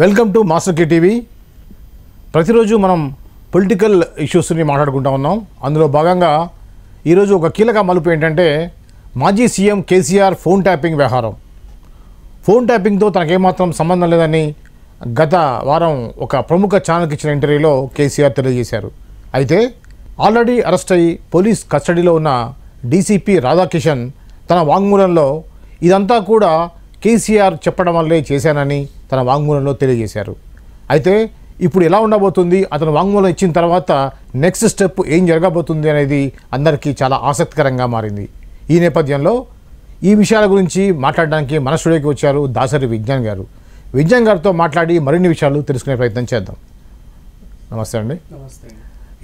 Welcome to master K TV. ప్రతిరోజు మనం political ఇష్యూస్ని మాట్లాడుకుంటూ ఉన్నాం. అందులో భాగంగా ఈరోజు ఒక కీలక మలుపు ఏంటంటే మాజీ సీఎం కేసీఆర్ ఫోన్ ట్యాపింగ్ వ్యవహారం. ఫోన్ ట్యాపింగ్తో తనకేమాత్రం సంబంధం లేదని గత వారం ఒక ప్రముఖ ఛానల్కి ఇచ్చిన ఇంటర్వ్యూలో కేసీఆర్ తెలియజేశారు. అయితే ఆల్రెడీ అరెస్ట్ అయ్యి పోలీస్ కస్టడీలో ఉన్న డీసీపీ రాధాకిషన్ తన వాంగ్మూలంలో ఇదంతా కూడా కేసీఆర్ చెప్పడం వల్లే చేశానని తన వాంగ్మూలంలో తెలియజేశారు. అయితే ఇప్పుడు ఎలా ఉండబోతుంది, అతను వాంగ్మూలం ఇచ్చిన తర్వాత నెక్స్ట్ స్టెప్ ఏం జరగబోతుంది అనేది అందరికీ చాలా ఆసక్తికరంగా మారింది. ఈ నేపథ్యంలో ఈ విషయాల గురించి మాట్లాడడానికి మన స్టూడియోకి వచ్చారు దాసరి విజ్ఞాన్ గారు. విజ్ఞాన్ గారితో మాట్లాడి మరిన్ని విషయాలు తెలుసుకునే ప్రయత్నం చేద్దాం. నమస్తే అండి. నమస్తే.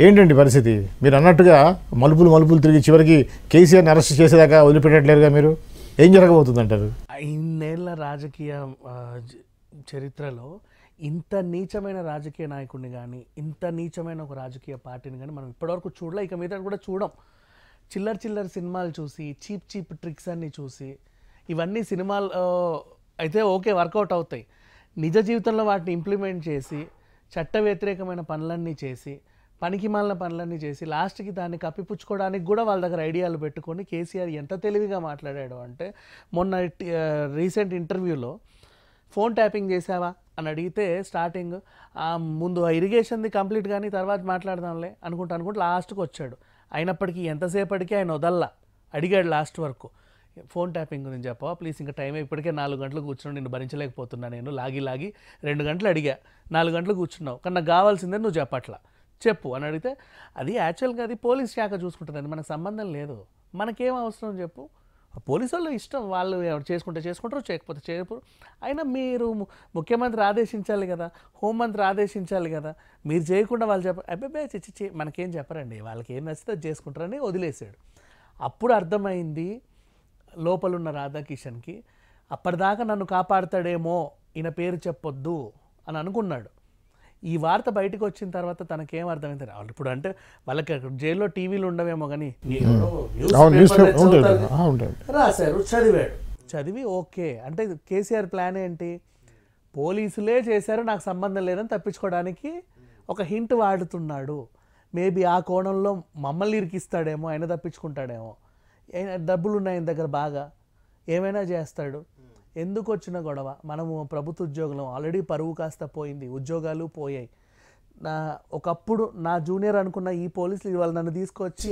ఏంటండి పరిస్థితి? మీరు అన్నట్టుగా మలుపులు తిరిగి చివరికి కేసీఆర్ని అరెస్ట్ చేసేదాకా వదిలిపెట్టట్లేరుగా, మీరు ఏం జరగబోతుంది అంటారు? ఇన్నేళ్ల రాజకీయ చరిత్రలో ఇంత నీచమైన రాజకీయ నాయకుడిని కానీ, ఇంత నీచమైన ఒక రాజకీయ పార్టీని కానీ మనం ఇప్పటివరకు చూడలే, ఇక మీద కూడా చూడం. చిల్లర సినిమాలు చూసి చీప్ ట్రిక్స్ అన్నీ చూసి ఇవన్నీ సినిమాలు అయితే ఓకే వర్కౌట్ అవుతాయి. నిజ జీవితంలో వాటిని ఇంప్లిమెంట్ చేసి చట్ట వ్యతిరేకమైన పనులన్నీ చేసి పనికిమాలిన పనులన్నీ చేసి లాస్ట్కి దాన్ని కప్పిపుచ్చుకోవడానికి కూడా వాళ్ళ దగ్గర ఐడియాలు పెట్టుకొని కేసీఆర్ ఎంత తెలివిగా మాట్లాడాడు అంటే, మొన్న రీసెంట్ ఇంటర్వ్యూలో ఫోన్ ట్యాపింగ్ చేసావా అని అడిగితే స్టార్టింగ్ ముందు ఇరిగేషన్ది కంప్లీట్ కానీ తర్వాత మాట్లాడదాంలే అనుకుంటా లాస్ట్కి వచ్చాడు. అయినప్పటికీ ఎంతసేపటికి ఆయన వదల్లా, అడిగాడు లాస్ట్ వరకు. ఫోన్ ట్యాపింగ్ గురించి చెప్పవా ప్లీజ్, ఇంకా టైం ఇప్పటికే 4 గంటలు కూర్చున్నావు, నిన్ను భరించలేకపోతున్నా, నేను లాగి 2 గంటలు అడిగా, 4 గంటలు కూర్చున్నావు, కానీ నాకు కావాల్సిందే నువ్వు చెప్పట్లా, చెప్పు అని అడిగితే అది యాక్చువల్గా అది పోలీస్ శాఖ చూసుకుంటుందండి, మనకు సంబంధం లేదు, మనకేం అవసరం చెప్పు, పోలీసు వాళ్ళు ఇష్టం, వాళ్ళు చేసుకుంటారు, చేయకపోతే చేయరు. అయినా మీరు ముఖ్యమంత్రి ఆదేశించాలి కదా, హోంమంత్రి ఆదేశించాలి కదా, మీరు చేయకుండా వాళ్ళు అబ్బాయి చిచ్చి మనకేం చెప్పరండి, వాళ్ళకి ఏం నచ్చితే అది చేసుకుంటారని వదిలేసాడు. అప్పుడు అర్థమైంది లోపలున్న రాధాకిషన్కి, అప్పటిదాకా నన్ను కాపాడతాడేమో ఈయన పేరు చెప్పొద్దు అని అనుకున్నాడు. ఈ వార్త బయటకు వచ్చిన తర్వాత తనకేం అర్థమైంది, ఇప్పుడు అంటే వాళ్ళకి జైల్లో టీవీలు ఉండవేమో కానీ రాశారు, చదివి ఓకే అంటే కేసీఆర్ ప్లాన్ ఏంటి, పోలీసులే చేశారు నాకు సంబంధం లేదని తప్పించుకోవడానికి ఒక హింట్ వాడుతున్నాడు. మేబీ ఆ కోణంలో మమ్మల్ని ఇరికిస్తాడేమో, ఆయన తప్పించుకుంటాడేమో, డబ్బులు ఉన్నాయి ఆయన దగ్గర బాగా, ఏమైనా చేస్తాడు. ఎందుకు వచ్చిన గొడవ, మనము ప్రభుత్వ ఉద్యోగులం, ఆల్రెడీ పరువు కాస్త పోయింది, ఉద్యోగాలు పోయాయి. ఒకప్పుడు నా జూనియర్ అనుకున్న ఈ పోలీసులు ఇవాళ నన్ను తీసుకొచ్చి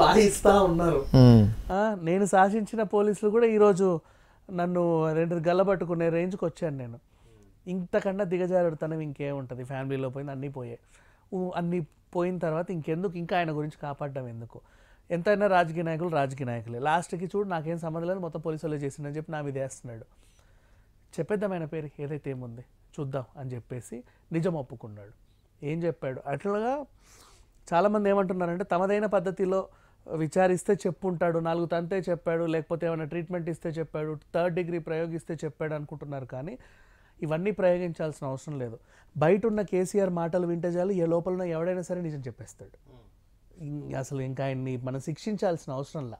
వాయిస్తూ ఉన్నారు. నేను శాసించిన పోలీసులు కూడా ఈరోజు నన్ను 2 గల్లబట్టుకునే రేంజ్కి వచ్చాను నేను. ఇంతకన్నా దిగజారుడుతనం ఇంకేముంటుంది, ఫ్యామిలీలో పోయింది, అన్నీ పోయాయి. అన్నీ పోయిన తర్వాత ఇంకెందుకు, ఇంకా ఆయన గురించి కాపాడడం ఎందుకు, ఎంతైనా రాజకీయ నాయకులే, లాస్ట్కి చూడు నాకేం సంబంధం లేదు, మొత్తం పోలీసు వాళ్ళే చేసిందని చెప్పి నా మీద వేస్తున్నాడు. చెప్పేద్దామైన పేరు ఏదైతే ఏముంది చూద్దాం అని చెప్పేసి నిజం ఒప్పుకున్నాడు. ఏం చెప్పాడు, అట్లాగా చాలామంది ఏమంటున్నారంటే తమదైన పద్ధతిలో విచారిస్తే చెప్పుంటాడు, 4 తంతే చెప్పాడు, లేకపోతే ఏమైనా ట్రీట్మెంట్ ఇస్తే చెప్పాడు, 3rd డిగ్రీ ప్రయోగిస్తే చెప్పాడు అనుకుంటున్నారు. కానీ ఇవన్నీ ప్రయోగించాల్సిన అవసరం లేదు. బయట ఉన్న కేసీఆర్ మాటలు వింటే చాలు, ఏ లోపల ఎవడైనా సరే నిజం చెప్పేస్తాడు. అసలు ఇంకా ఆయన్ని మనం శిక్షించాల్సిన అవసరంలా,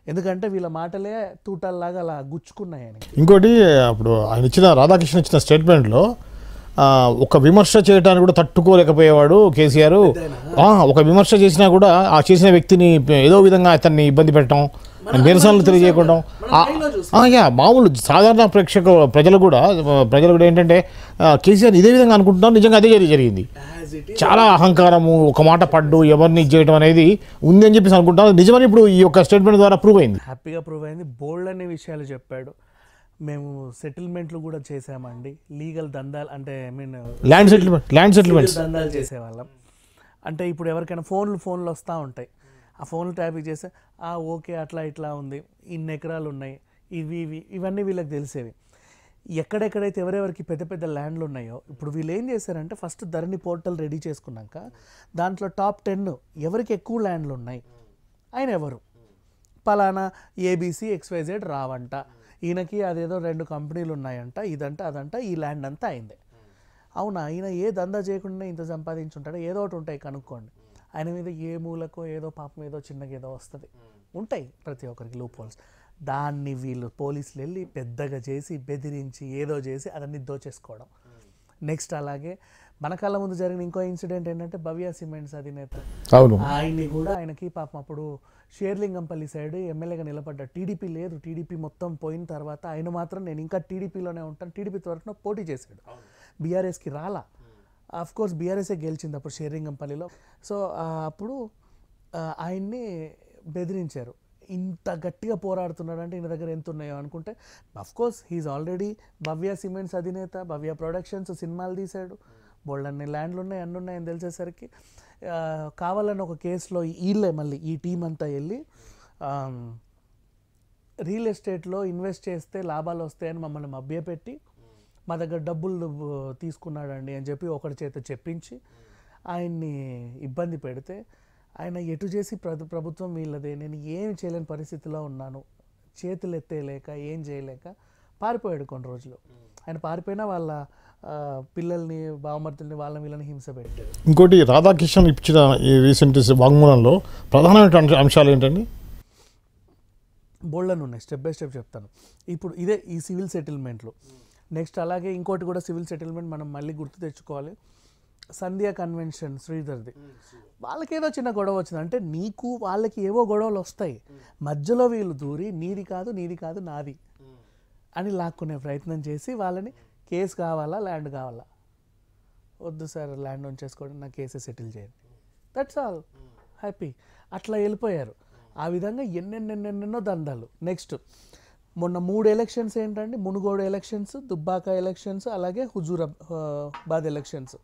ఎందుకంటే వీళ్ళ మాటలే తూటాల్లాగా అలా గుచ్చుకున్నాయి ఆయన. ఇంకోటి, అప్పుడు ఆయన రాధాకృష్ణ ఇచ్చిన స్టేట్మెంట్లో ఒక విమర్శ చేయడానికి కూడా తట్టుకోలేకపోయేవాడు కేసీఆర్. ఒక విమర్శ చేసినా కూడా ఆ చేసిన వ్యక్తిని ఏదో విధంగా అతన్ని ఇబ్బంది పెట్టడం, నిరసనలు తెలియజేయకుండా, మామూలు సాధారణ ప్రజలు కూడా ఏంటంటే కేసీఆర్ ఇదే విధంగా అనుకుంటున్నారు. నిజంగా అదే జరిగింది. చాలా అహంకారము, ఒక మాట పడ్డు ఎవరిని చేయడం అనేది ఉంది అని చెప్పేసి అనుకుంటాను. నిజమని ఇప్పుడు ఈ యొక్క స్టేట్మెంట్ ద్వారా హ్యాపీగా ప్రూవ్ అయింది. బోల్డ్ అనే విషయాలు చెప్పాడు. మేము సెటిల్మెంట్లు కూడా చేసామండి, లీగల్ దందాలు అంటే ల్యాండ్ సెటిల్మెంట్స్ దందాలు చేసేవాళ్ళం. అంటే ఇప్పుడు ఎవరికైనా ఫోన్లు వస్తూ ఉంటాయి, ఆ ఫోన్లు ట్యాపింగ్ చేస్తే ఓకే అట్లా ఇట్లా ఉంది, ఇన్ని ఎకరాలు ఉన్నాయి, ఇవన్నీ వీళ్ళకి తెలిసేవి. ఎక్కడెక్కడైతే ఎవరెవరికి పెద్ద ల్యాండ్లు ఉన్నాయో ఇప్పుడు వీళ్ళు ఏం చేశారంటే ఫస్ట్ ధరణి పోర్టల్ రెడీ చేసుకున్నాక దాంట్లో టాప్ 10 ఎవరికి ఎక్కువ ల్యాండ్లు ఉన్నాయి, ఆయన ఎవరు, పలానా ABC XYZ రావంట, ఈయనకి అదేదో 2 కంపెనీలు ఉన్నాయంట, ఇదంట అదంట, ఈ ల్యాండ్ అంతా అయిందే. అవునా, ఈయన ఏ దందా చేయకుండా ఇంత సంపాదించుంటాడో, ఏదో ఒకటి ఉంటాయి కనుక్కోండి. ఆయన మీద ఏ మూలకో ఏదో పాపం ఏదో చిన్నగా ఏదో వస్తుంది, ఉంటాయి ప్రతి ఒక్కరికి లూప్ హోల్స్. దాన్ని వీళ్ళు పోలీసులు వెళ్ళి పెద్దగా చేసి బెదిరించి ఏదో చేసి అదన్నీ దోచేసుకోవడం. నెక్స్ట్ అలాగే మన కళ్ళ ముందు జరిగిన ఇంకో ఇన్సిడెంట్ ఏంటంటే భవ్య సిమెంట్స్ అధినేత ఆయన్ని కూడా ఆయనకి పాపం అప్పుడు షేర్లింగంపల్లి సైడ్ ఎమ్మెల్యేగా నిలబడ్డాడు. టీడీపీ లేదు, టీడీపీ మొత్తం పోయిన తర్వాత ఆయన మాత్రం నేను ఇంకా టీడీపీలోనే ఉంటాను, టీడీపీ తరఫున పోటీ చేశాడు. బీఆర్ఎస్కి రాలా, ఆఫ్ కోర్స్ బీఆర్ఎస్ఏ గెలిచింది అప్పుడు షేర్లింగంపల్లిలో. సో అప్పుడు ఆయన్ని బెదిరించారు. ఇంత గట్టిగా పోరాడుతున్నాడంటే ఈయన దగ్గర ఎంత ఉన్నాయో అనుకుంటే of course he's already Bhavya cements అధినేత, భవ్య ప్రొడక్షన్స్ సినిమాలు తీశాడు, బోల్డన్ని ల్యాండ్లు ఉన్నాయి, అన్నీ ఉన్నాయని తెలిసేసరికి కావాలని ఒక కేసులో వీళ్ళే మళ్ళీ ఈ టీం అంతా వెళ్ళి రియల్ ఎస్టేట్లో ఇన్వెస్ట్ చేస్తే లాభాలు వస్తాయని మమ్మల్ని మభ్యపెట్టి మా దగ్గర డబ్బులు తీసుకున్నాడండి అని చెప్పి ఒకరి చేత చెప్పించి ఆయన్ని ఇబ్బంది పెడితే ఆయన ఎటు చేసి ప్రభుత్వం వీళ్ళదే, నేను ఏం చేయలేని పరిస్థితిలో ఉన్నాను, చేతులు ఎత్తేయలేక ఏం చేయలేక పారిపోయాడు కొన్ని రోజులు. ఆయన పారిపోయినా వాళ్ళ పిల్లల్ని బావమర్తుల్ని వీళ్ళని హింస పెట్టారు. ఇంకోటి రాధాకిషన్ ఇచ్చిన ఈ రీసెంట్ వాంగ్మూలంలో ప్రధానమైన అంశాలు ఏంటండి? బోల్డన్ ఉన్నాయి, స్టెప్ బై స్టెప్ చెప్తాను. ఇప్పుడు ఇదే ఈ సివిల్ సెటిల్మెంట్లు. నెక్స్ట్ అలాగే ఇంకోటి కూడా సివిల్ సెటిల్మెంట్ మనం మళ్ళీ గుర్తు తెచ్చుకోవాలి. సంధ్యా కన్వెన్షన్ శ్రీధర్ది, వాళ్ళకి ఏదో చిన్న గొడవ వచ్చింది అంటే నీకు వాళ్ళకి ఏవో గొడవలు వస్తాయి, మధ్యలో వీళ్ళు దూరి నీది కాదు నాది అని లాక్కునే ప్రయత్నం చేసి వాళ్ళని కేసు కావాలా ల్యాండ్ కావాలా, వద్దు సార్ ల్యాండ్ ఉంచేసుకోండి, నా కేసే సెటిల్ చేయండి, దట్స్ ఆల్, హ్యాపీ, అట్లా వెళ్ళిపోయారు. ఆ విధంగా ఎన్నెన్నెన్నెన్నెన్నో దందాలు. నెక్స్ట్ మొన్న 3 ఎలక్షన్స్ ఏంటండి, మునుగోడు ఎలక్షన్స్, దుబ్బాక ఎలక్షన్స్, అలాగే హుజూరాబాద్ ఎలక్షన్స్.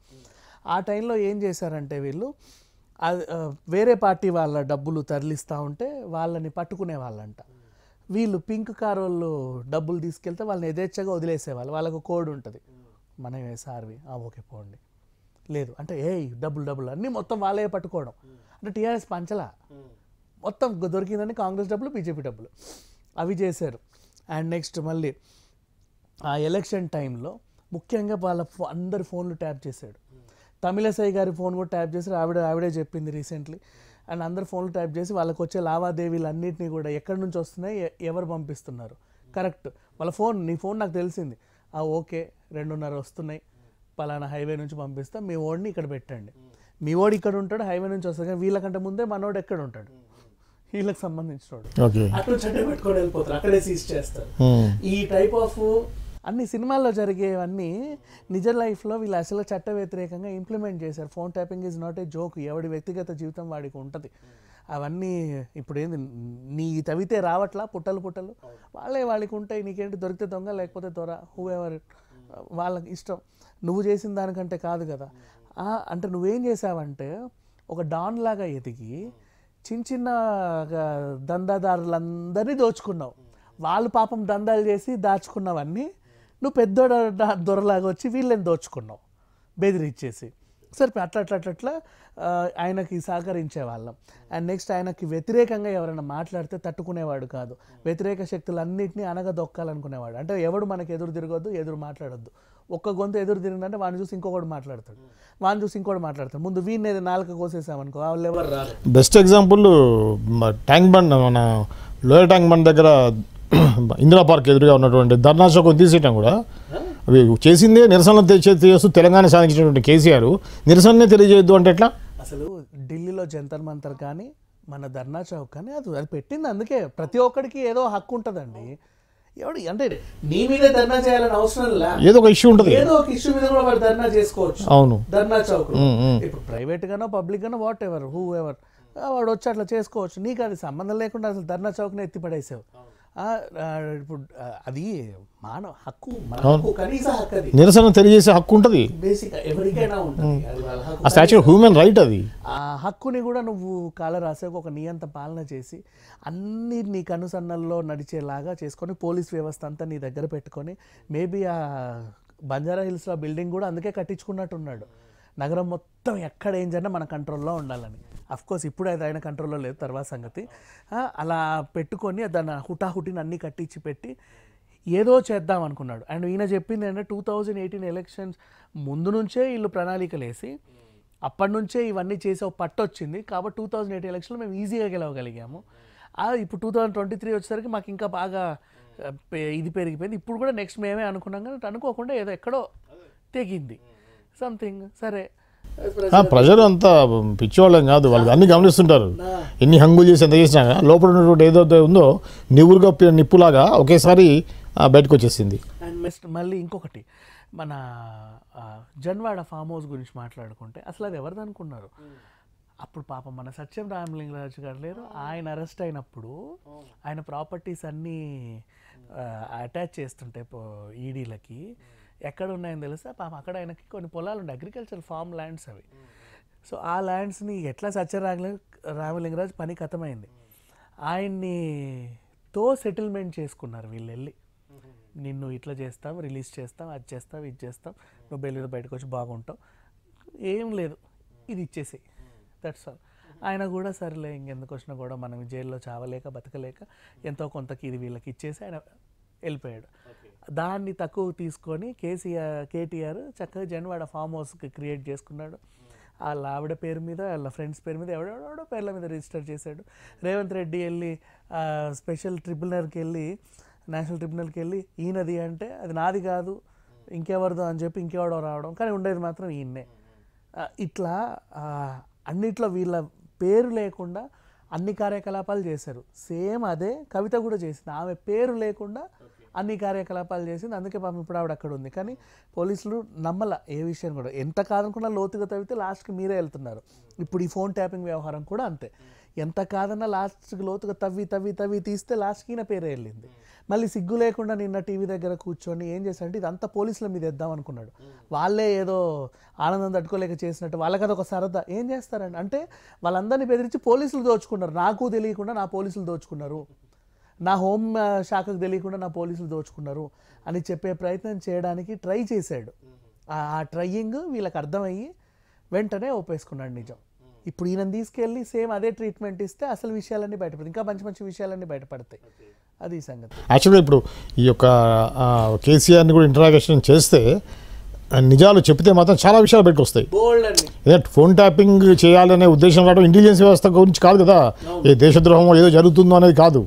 ఆ టైంలో ఏం చేశారంటే వీళ్ళు వేరే పార్టీ వాళ్ళ డబ్బులు తరలిస్తూ ఉంటే వాళ్ళని పట్టుకునే వాళ్ళంట. వీళ్ళు పింక్ కార్ వాళ్ళు డబ్బులు తీసుకెళ్తే వాళ్ళని యథేచ్ఛగా వదిలేసేవాళ్ళు. వాళ్ళకు కోడ్ ఉంటుంది, మనం సార్వి ఓకే పోండి, లేదు అంటే డబ్బులు అన్నీ మొత్తం వాళ్ళే పట్టుకోవడం. అంటే టీఆర్ఎస్ పంచలా, మొత్తం దొరికిందని కాంగ్రెస్ డబ్బులు, బీజేపీ డబ్బులు అవి చేశారు. అండ్ నెక్స్ట్ మళ్ళీ ఆ ఎలక్షన్ టైంలో ముఖ్యంగా వాళ్ళ అందరి ఫోన్లు ట్యాప్ చేశాడు. తమిళసై గారి ఫోన్ కూడా ట్యాప్ చేశారు, ఆవిడే చెప్పింది రీసెంట్లీ. అండ్ అందరు ఫోన్లు ట్యాప్ చేసి వాళ్ళకి వచ్చే లావాదేవీలు అన్నింటినీ కూడా ఎక్కడి నుంచి వస్తున్నాయి, ఎవరు పంపిస్తున్నారు కరెక్ట్, వాళ్ళ ఫోన్, నీ ఫోన్ నాకు తెలిసింది, ఓకే 2:30 వస్తున్నాయి, పలానా హైవే నుంచి పంపిస్తా, మీ ఓడిని ఇక్కడ పెట్టండి, మీ ఓడి ఇక్కడ ఉంటాడు, హైవే నుంచి వస్తుంది, కానీ వీళ్ళకంటే ముందే మనోడు ఎక్కడ ఉంటాడు, వీళ్ళకి సంబంధించిన అటు చెట్టు పెట్టుకొని వెళ్ళిపోతారు, అక్కడే సీజ్ చేస్తారు. ఈ టైప్ ఆఫ్ అన్ని సినిమాల్లో జరిగేవన్నీ నిజ లైఫ్లో వీళ్ళు అసలు చట్ట వ్యతిరేకంగా ఇంప్లిమెంట్ చేశారు. Phone tapping is not a joke, ఎవడి వ్యక్తిగత జీవితం వాడికి ఉంటుంది. అవన్నీ ఇప్పుడు ఏంది నీ తవ్వితే రావట్లా పుట్టలు వాళ్ళకి ఉంటాయి, నీకేంటి దొరికితే దొంగ లేకపోతే దొర, హూ ఎవర్ వాళ్ళకి ఇష్టం, నువ్వు చేసిన దానికంటే కాదు కదా. అంటే నువ్వేం చేసావంటే ఒక డాన్ లాగా ఎదిగి చిన్న దందాదారులందరినీ దోచుకున్నావు, వాళ్ళు పాపం దందాలు చేసి దాచుకున్నవన్నీ నువ్వు పెద్ద దొరలాగా వచ్చి వీళ్ళని దోచుకున్నావు బెదిరిచ్చేసి. సరే అట్లా ఆయనకి సహకరించే వాళ్ళం. అండ్ నెక్స్ట్ ఆయనకి వ్యతిరేకంగా ఎవరైనా మాట్లాడితే తట్టుకునేవాడు కాదు, వ్యతిరేక శక్తులన్నింటినీ అనగదొక్కాలనుకునేవాడు. అంటే ఎవడు మనకి ఎదురు తిరగొద్దు, ఎదురు మాట్లాడొద్దు, ఒక్క గొంతు ఎదురు తిరిగిందంటే వాడిని చూసి ఇంకొకటి మాట్లాడతాడు, వాడిని చూసి ఇంకోటి మాట్లాడతాడు, ముందు వీడిని ఏదో నాలుక కోసేసామనుకో వాళ్ళు ఎవరు రాదు. బెస్ట్ ఎగ్జాంపుల్ ట్యాంక్ బండ్, మన లోయర్ ట్యాంక్ బండ్ దగ్గర ఇందిరా పార్క్ ఎదురుగా ఉన్నటువంటి ధర్నా చౌక్ తీసేయటం కూడా అవి చేసిందే నిరసనలు చేస్తూ తెలంగాణ సాధించినటువంటి కేసీఆర్ నిరసననే తెలియజేయద్దు అంటే ఎట్లా? అసలు ఢిల్లీలో జంతర్ మంతర్ కానీ మన ధర్నా చౌక్ కానీ అది పెట్టింది అందుకే, ప్రతి ఒక్కడికి ఏదో హక్కు ఉంటుందండి. ఎవడు అంటే నీ మీద ధర్నా చేయాలని అవసరం లే, ఏదో ఒక ఇష్యూ ఉంటుంది, ఏదో ఒక ఇష్యూ మీద కూడా వాడు ధర్నా చేసుకోవచ్చు. అవును, ధర్నా చౌక్ ఇప్పుడు ప్రైవేట్ గానో పబ్లిక్ గానో వాట్ ఎవర్ హూ ఎవర్ వాడు వచ్చి అట్లా చేసుకోవచ్చు. నీకు అది సంబంధం లేకుండా అసలు ధర్నా చౌక్ని ఎత్తి పడేసావు. ఇప్పుడు అది మానవ హక్కు, కనీస హక్కు, అది నిరసన తెలియజేసే హక్కు ఉంటుంది, బేసిక్ ఎవరికైనా ఉంటుంది, హ్యూమన్ రైట్ అది. ఆ హక్కుని కూడా నువ్వు కాల రాసే ఒక నియంత పాలన చేసి అన్ని నీ కనుసన్నల్లో నడిచేలాగా చేసుకొని పోలీస్ వ్యవస్థ అంతా నీ దగ్గర పెట్టుకొని మేబీ ఆ బంజారా హిల్స్లో బిల్డింగ్ కూడా అందుకే కట్టించుకున్నట్టున్నాడు, నగరం మొత్తం ఎక్కడ ఏం జరిగినా మన కంట్రోల్లో ఉండాలని. అఫ్కోర్స్ ఇప్పుడు అది ఆయన కంట్రోల్లో లేదు, తర్వాత సంగతి. అలా పెట్టుకొని దాన్ని హుటాహుటిని అన్నీ కట్టించి పెట్టి ఏదో చేద్దాం అనుకున్నాడు. అండ్ ఈయన చెప్పింది ఏంటంటే 2018 ఎలక్షన్స్ ముందు నుంచే వీళ్ళు ప్రణాళికలు వేసి అప్పటి నుంచే ఇవన్నీ చేసే పట్టు వచ్చింది కాబట్టి 2018 ఎలక్షన్లో మేము ఈజీగా గెలవగలిగాము. ఇప్పుడు 2023 వచ్చేసరికి మాకు ఇంకా బాగా ఇది పెరిగిపోయింది. ఇప్పుడు కూడా నెక్స్ట్ మేమే అనుకున్నాం కానీ అనుకోకుండా ఏదో ఎక్కడో తెగింది సంథింగ్. సరే ప్రజలు అంతా పిచ్చివాళ్ళం కాదు, వాళ్ళు అన్ని గమనిస్తుంటారు. ఎన్ని హంగులు చేసి ఎంత చేసినా లోపల ఉన్నటువంటి ఏదైతే ఉందో నివురుగా నిప్పులాగా ఒకేసారి బయటకు వచ్చేసింది. అండ్ మళ్ళీ ఇంకొకటి మన జన్వాడ ఫామ్ హౌస్ గురించి మాట్లాడుకుంటే అసలు అది ఎవరిది అనుకున్నారు? అప్పుడు పాపం మన సత్యం రామలింగరాజు గారు లేరు, ఆయన అరెస్ట్ అయినప్పుడు ఆయన ప్రాపర్టీస్ అన్నీ అటాచ్ చేస్తుంటే ఈడీలకి ఎక్కడ ఉన్నాయని తెలుసా పాపం అక్కడ ఆయనకి కొన్ని పొలాలు ఉండే అగ్రికల్చర్ ఫామ్ ల్యాండ్స్ అవి. సో ఆ ల్యాండ్స్ని ఎట్లా సత్యం రామలింగరాజు పని ఖతమైంది. ఆయన్నితో సెటిల్మెంట్ చేసుకున్నారు వీళ్ళు వెళ్ళి, నిన్ను ఇట్లా చేస్తాం, రిలీజ్ చేస్తాం, అది చేస్తాం, ఇది చేస్తాం, నువ్వు బెయిల్ బయటకు వచ్చి బాగుంటావు, ఏం లేదు ఇది ఇచ్చేసి, దట్స్ ఆల్. ఆయన కూడా సరేలే ఇంకెందుకు వచ్చినా కూడా మనం జైల్లో చావలేక బతకలేక ఎంతో కొంతకి ఇది వీళ్ళకి ఇచ్చేసి ఆయన వెళ్ళిపోయాడు. దాన్ని తక్కువ తీసుకొని కేటీఆర్ చక్కగా జన్వాడ ఫామ్ హౌస్కి క్రియేట్ చేసుకున్నాడు. వాళ్ళ ఆవిడ పేరు మీద వాళ్ళ ఫ్రెండ్స్ పేరు మీద ఎవడెవడో పేర్ల మీద రిజిస్టర్ చేశాడు. రేవంత్ రెడ్డి వెళ్ళి స్పెషల్ ట్రిబ్యునల్కి వెళ్ళి నేషనల్ ట్రిబ్యునల్కి వెళ్ళి ఈయనది అంటే అది నాది కాదు ఇంకెవరిదో అని చెప్పి ఇంకెవడో రావడం, కానీ ఉండేది మాత్రం ఈయన్నే. ఇట్లా అన్నిట్లో వీళ్ళ పేరు లేకుండా అన్ని కార్యకలాపాలు చేశారు. సేమ్ అదే కవిత కూడా చేసింది, ఆమె పేరు లేకుండా అన్ని కార్యకలాపాలు చేసింది. అందుకే పాపం ఇప్పుడు ఆవిడ అక్కడ ఉంది. కానీ పోలీసులు నమ్మల ఏ విషయం కూడా, ఎంత కాదనుకున్నా లోతుగా తవ్వితే లాస్ట్కి మీరే వెళ్తున్నారు. ఇప్పుడు ఈ ఫోన్ ట్యాపింగ్ వ్యవహారం కూడా అంతే, ఎంత కాదన్నా లాస్ట్కి లోతుగా తవ్వి తీస్తే లాస్ట్కి ఈయన పేరే వెళ్ళింది. మళ్ళీ సిగ్గు లేకుండా నిన్న టీవీ దగ్గర కూర్చొని ఏం చేశారంటే ఇదంతా పోలీసుల మీద వేద్దాం అనుకున్నాడు. వాళ్ళే ఏదో ఆనందం తట్టుకోలేక చేసినట్టు, వాళ్ళకి అదొక సరదా. ఏం చేస్తారండి అంటే వాళ్ళందరినీ బెదిరించి పోలీసులు దోచుకున్నారు, నాకు తెలియకుండా నా పోలీసులు దోచుకున్నారు, నా హోమ్ శాఖకు తెలియకుండా నా పోలీసులు దోచుకున్నారు అని చెప్పే ప్రయత్నం చేయడానికి ట్రై చేశాడు. ఆ ట్రయింగ్ వీళ్ళకి అర్థమయ్యి వెంటనే ఒప్పేసుకున్నాడు నిజం. ఇప్పుడు ఈయన తీసుకెళ్ళి సేమ్ అదే ట్రీట్మెంట్ ఇస్తే అసలు విషయాలన్నీ బయటపడతాయి, ఇంకా మంచి మంచి విషయాలన్నీ బయటపడతాయి. అది సంగతి. యాక్చువల్గా ఇప్పుడు ఈ యొక్క కేసీఆర్ని కూడా ఇంటరాగేషన్ చేస్తే నిజాలు చెప్తే మాత్రం చాలా విషయాలు బయటకు వస్తాయి. ఫోన్ ట్యాపింగ్ చేయాలనే ఉద్దేశం రావడం ఇంటెలిజెన్స్ వ్యవస్థ గురించి కాదు కదా, ఏ దేశద్రోహం ఏదో జరుగుతుందో అనేది కాదు,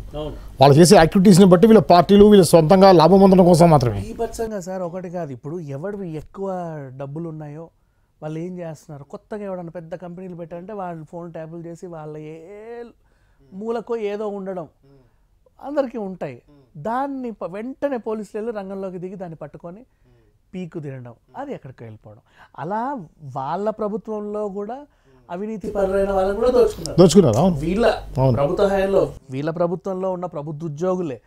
వాళ్ళు చేసే యాక్టివిటీస్ని బట్టి వీళ్ళ పార్టీలు వీళ్ళ సొంతంగా లాభం పొందడం కోసం మాత్రమే. ఈ పచ్చంగా సార్ ఒకటి కాదు, ఇప్పుడు ఎవరు ఎక్కువ డబ్బులు ఉన్నాయో వాళ్ళు ఏం చేస్తున్నారు, కొత్తగా ఎవడన్నా పెద్ద కంపెనీలు పెట్టారంటే వాళ్ళు ఫోన్ ట్యాపులు చేసి వాళ్ళ ఏ మూలకో ఏదో ఉండడం అందరికీ ఉంటాయి. దాన్ని వెంటనే పోలీసులు వెళ్ళి రంగంలోకి దిగి దాన్ని పట్టుకొని పీకు తినడం, అది ఎక్కడికి వెళ్ళిపోవడం. అలా వాళ్ళ ప్రభుత్వంలో కూడా అవినీతి పరులైన వాళ్ళని కూడా దోచుకున్నారు. వీళ్ళ ప్రభుత్వ హయాంలో వీళ్ళ ప్రభుత్వంలో ఉన్న ప్రభుత్వ ఉద్యోగులే,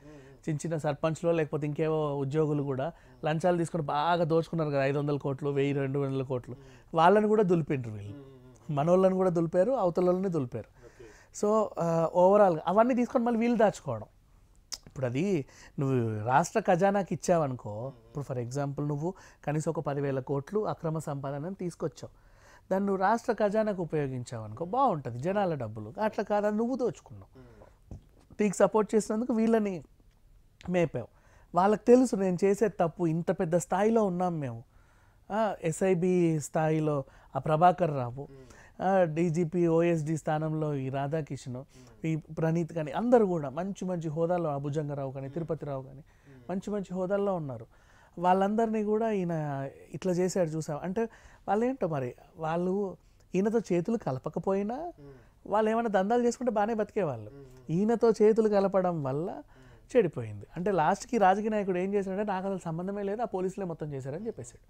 చిన్న చిన్న సర్పంచ్లో లేకపోతే ఇంకేవో ఉద్యోగులు కూడా లంచాలు తీసుకొని బాగా దోచుకున్నారు కదా, 500 కోట్లు 1000-200 కోట్లు, వాళ్ళని కూడా దులిపిండ్రు వీళ్ళు. మనోళ్ళని కూడా దులిపారు, అవతలని దులిపారు. సో ఓవరాల్గా అవన్నీ తీసుకొని మళ్ళీ వీళ్ళు దాచుకోవడం. ఇప్పుడు అది నువ్వు రాష్ట్ర ఖజానాకి ఇచ్చావనుకో, ఇప్పుడు ఫర్ ఎగ్జాంపుల్ నువ్వు కనీసం ఒక 10,000 కోట్లు అక్రమ సంపాదనని తీసుకొచ్చావు, దాన్ని నువ్వు రాష్ట్ర ఖజానాకు ఉపయోగించావు అనుకో బాగుంటుంది, జనాల డబ్బులు. అట్లా కాదని నువ్వు దోచుకున్నావు, నీకు సపోర్ట్ చేసినందుకు వీళ్ళని మేపావు. వాళ్ళకి తెలుసు నేను చేసేది తప్పు, ఇంత పెద్ద స్థాయిలో ఉన్నాం మేము, ఎస్ఐబి స్థాయిలో ఆ ప్రభాకర్ రావు, డీజీపీ ఓఎస్డి స్థానంలో ఈ రాధాకిషన్, ఈ ప్రణీత్ కానీ అందరూ కూడా మంచి మంచి హోదాల్లో, భుజంగరావు కానీ తిరుపతిరావు కానీ మంచి మంచి హోదాల్లో ఉన్నారు. వాళ్ళందరినీ కూడా ఈయన ఇట్లా చేశాడు చూసావు అంటే వాళ్ళు ఏంటో మరి, వాళ్ళు ఈయనతో చేతులు కలపకపోయినా వాళ్ళు ఏమైనా దందాలు చేసుకుంటే బాగానే బతికేవాళ్ళు. ఈయనతో చేతులు కలపడం వల్ల చెడిపోయింది. అంటే లాస్ట్కి రాజకీయ నాయకుడు ఏం చేశాడంటే నాకు అసలు సంబంధమే లేదు, ఆ పోలీసులే మొత్తం చేశారని చెప్పేశాడు.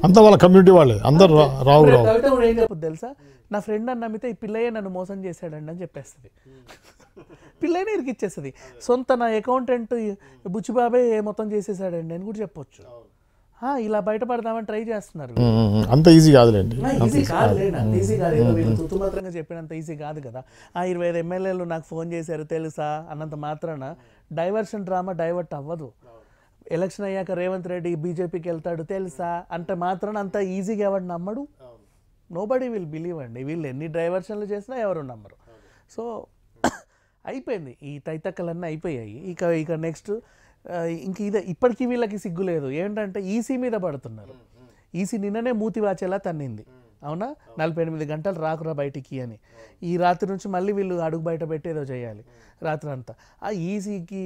అంతా వాళ్ళ కమ్యూనిటీ వాళ్ళే అందరు రావు. కవిత కూడా ఏం చెప్పదు తెలుసా, నా ఫ్రెండ్ అని నమ్మితే ఈ పిల్లయ్య నన్ను మోసం చేశాడండి అని చెప్పేస్తుంది. పిల్లయ్యనే ఇరికిచ్చేస్తుంది. సొంత నా అకౌంటెంట్ బుచ్చిబాబే మొత్తం చేసేసాడండి అని కూడా చెప్పొచ్చు. ఇలా బయటపడదామని ట్రై చేస్తున్నారు. అంత ఈజీ కాదులేండి, ఈజీ కాదులేండి, అంత ఈజీ కాదు. తుతుమాత్రంగా చెప్పినంత ఈజీ కాదు కదా. 25 ఎమ్మెల్యేలు నాకు ఫోన్ చేశారు తెలుసా అన్నంత మాత్రాన డైవర్షన్ డ్రామా డైవర్ట్ అవ్వదు. ఎలక్షన్ అయ్యాక రేవంత్ రెడ్డి బీజేపీకి వెళ్తాడు తెలుసా అంటే మాత్రాన అంత ఈజీగా ఎవరు నమ్మడు, నోబడీ విల్ బిలీవ్ అండి. వీళ్ళు ఎన్ని డైవర్షన్లు చేసినా ఎవరు నమ్మరు. సో అయిపోయింది, ఈ తైతక్కలన్నీ అయిపోయాయి. ఇక నెక్స్ట్ ఇంక ఇదే ఇప్పటికీ వీళ్ళకి సిగ్గు లేదు ఏంటంటే ఈసీ మీద పడుతున్నారు. ఈసీ నిన్ననే మూతి వాచేలా తన్నింది. అవునా, 48 గంటలు రాకురా బయటికి అని. ఈ రాత్రి నుంచి మళ్ళీ వీళ్ళు అడుగు బయట పెట్టి ఏదో చేయాలి రాత్రి అంతా. ఆ ఈసీకి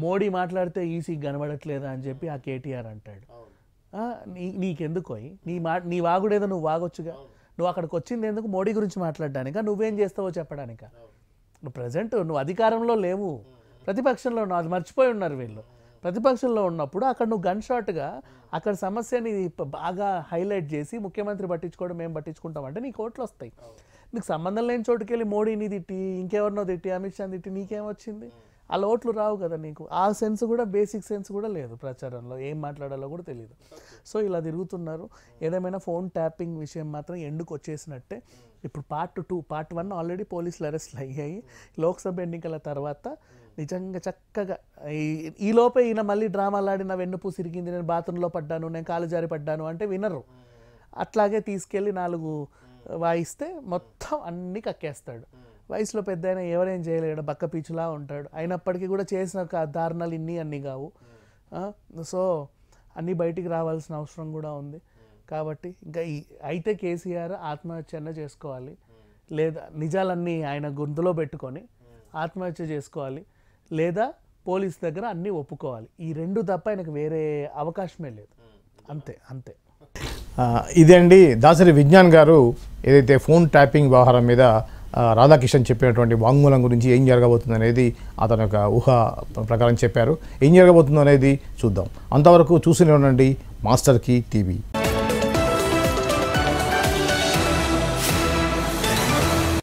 మోడీ మాట్లాడితే ఈసీకి కనబడట్లేదా అని చెప్పి ఆ కేటీఆర్ అంటాడు. నీకెందుకోయి నీ వాగుడేదో నువ్వు వాగొచ్చుగా. నువ్వు అక్కడికి వచ్చింది ఎందుకు? మోడీ గురించి మాట్లాడడానికా? నువ్వేం చేస్తావో చెప్పడానికా? నువ్వు ప్రజెంట్ నువ్వు అధికారంలో లేవు, ప్రతిపక్షంలో ఉన్నావు. అది మర్చిపోయి ఉన్నారు వీళ్ళు. ప్రతిపక్షంలో ఉన్నప్పుడు అక్కడ నువ్వు గన్ షాట్గా అక్కడ సమస్యని బాగా హైలైట్ చేసి ముఖ్యమంత్రి పట్టించుకోవడం మేము పట్టించుకుంటామంటే నీకు ఓట్లు వస్తాయి. నీకు సంబంధం లేని చోటుకి వెళ్ళి మోడీని తిట్టి ఇంకెవరినో తిట్టి అమిత్ షాని తిట్టి నీకేమొచ్చింది? అలా ఓట్లు రావు కదా నీకు. ఆ సెన్స్ కూడా, బేసిక్ సెన్స్ కూడా లేదు ప్రచారంలో, ఏం మాట్లాడాలో కూడా తెలియదు. సో ఇలా తిరుగుతున్నారు. ఏదేమైనా ఫోన్ ట్యాపింగ్ విషయం మాత్రం ఎండుకు వచ్చేసినట్టే. ఇప్పుడు పార్ట్ 2, పార్ట్ 1 ఆల్రెడీ పోలీసులు అరెస్ట్లు అయ్యాయి. లోక్సభ ఎన్నికల తర్వాత నిజంగా చక్కగా ఈ లోపే ఈయన మళ్ళీ డ్రామాలాడి నా వెన్నుపూసి ఇరిగింది, నేను బాత్రూంలో పడ్డాను, నేను కాలు జారి పడ్డాను అంటే వినరు. అట్లాగే తీసుకెళ్ళి 4 వాయిస్తే మొత్తం అన్నీ కక్కేస్తాడు. వయసులో పెద్ద అయినా ఎవరేం చేయలేడు, బక్క పీచులా ఉంటాడు. అయినప్పటికీ కూడా చేసిన దారుణాలు అన్నీ కావు. సో అన్నీ బయటికి రావాల్సిన అవసరం కూడా ఉంది. కాబట్టి ఇంకా అయితే కేసీఆర్ ఆత్మహత్య చేసుకోవాలి, లేదా నిజాలన్నీ ఆయన గొంతులో పెట్టుకొని ఆత్మహత్య చేసుకోవాలి, లేదా పోలీస్ దగ్గర అన్నీ ఒప్పుకోవాలి. ఈ 2 తప్ప ఆయనకు వేరే అవకాశమే లేదు. అంతే. ఇదే అండి దాసరి విజ్ఞాన్ గారు ఏదైతే ఫోన్ ట్యాపింగ్ వ్యవహారం మీద రాధాకిషన్ చెప్పినటువంటి వాంగ్మూలం గురించి ఏం జరగబోతుంది అనేది అతని యొక్క ఊహ ప్రకారం చెప్పారు. ఏం జరగబోతుందో అనేది చూద్దాం. అంతవరకు చూస్తూనే ఉండండి మాస్టర్ కీ టీవీ.